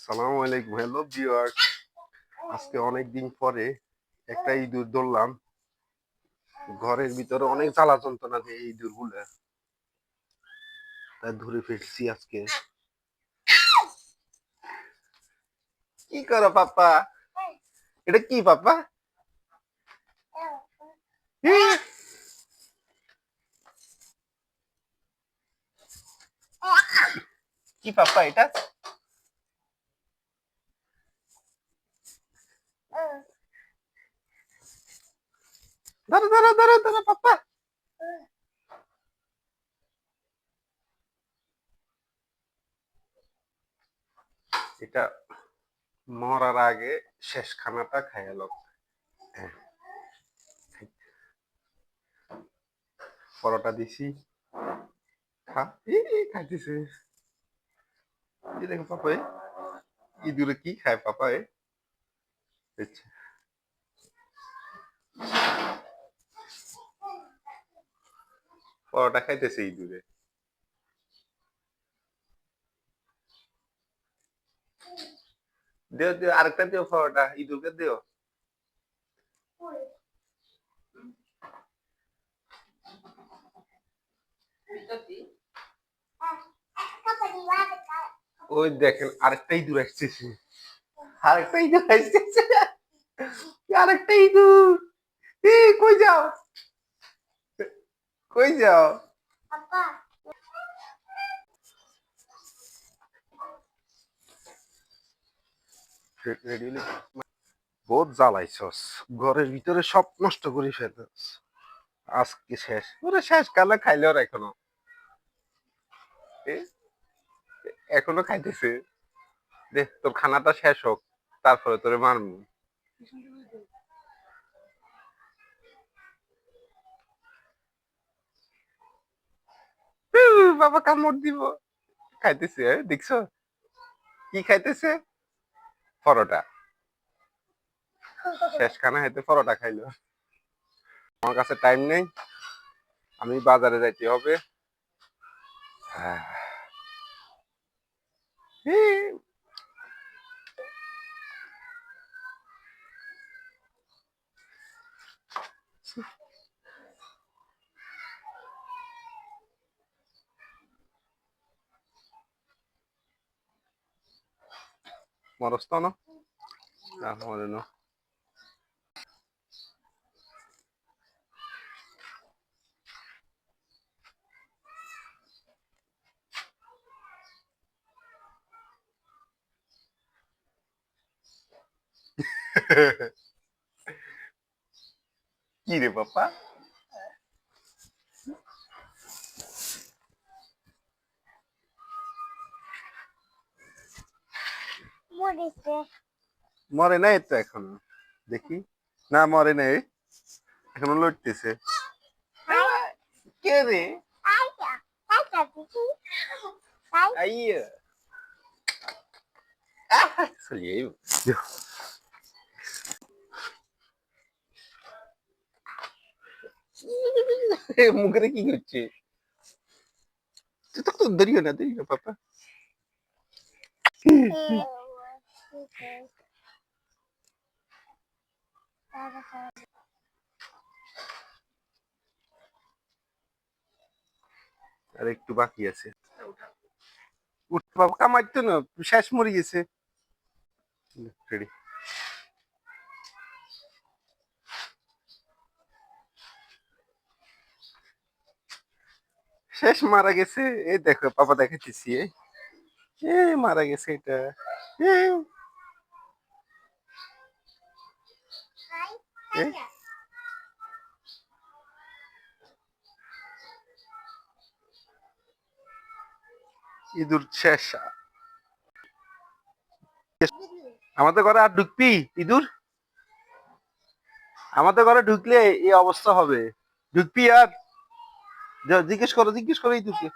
সালামু আলাইকুম, hello viewers. আজকে অনেকদিন পরে একটা ইঁদুর ধরলাম। ঘরের ভিতরে অনেক জ্বালা যন্ত্রণা দিয়ে এই ইঁদুর গুলা, তাই ধরে ফেলছি আজকে। কি করো পাপ্পা? এটা কি পাপ্পা? কি পাপ্পা এটা? ধরো ধরো ধরো ধরো পাপ্পা। এটা মরার আগে শেষ খানাটা খাইয়া লোক। পরোটা দিছি, খা। খাইতেছে। এই দেখো পাপা, ইঁদুরে কি খায় পাপা? আচ্ছা, পরোটা খাইতেছে ইঁদুরে। দিও দিও, আরেকটা দিও পরোটা, ইঁদুরকে দিও। ওই দেখেন আরেকটা ইঁদুর আসতেছে, আরেকটা ইঁদুর আসতেছে, আরেকটা ইঁদুর। কই যাও, কই যাও? বহুত জ্বালাইছস, ঘরের ভিতরে সব নষ্ট করে ফেলছস। আজকে শেষ, ওরে শেষ কালে খাইলেও এখনো এ, এখনো খাইতেছে। দেখ তোর খানাটা শেষ হোক, তারপরে তোরে মারমু। বাবা কামড় দিব। খাইতেছে, দেখছো কি খাইতেছে? পরোটা। শেষ খানা খাইতে পরোটা খাইলো। আমার কাছে টাইম নেই, আমি বাজারে যাইতে হবে। মরস তো না, মরে না। কি রে বাপ্পা? মরে নাই তো এখনো, দেখি। না মরে নাই, এখনো লড়তেছে। কে রে? আইয়া চলিয়ে মুখে কি করছে? তুই তো ধরিও না, ধরিও পাপা। আর একটু বাকি আছে। উঠ বাবা, কামাইতো না, শেষ মরে গেছে। রেডি। শেষ মারা গেছে। এই দেখো পাপা দেখাচ্ছি, এ মারা গেছে এটা। এ, এ, ইঁদুর শেষ। আমাদের ঘরে আর ঢুকবি ইঁদুর? আমাদের ঘরে ঢুকলে এই অবস্থা হবে। ঢুকবি আর? জিজ্ঞেস করো ইঁদুরকে।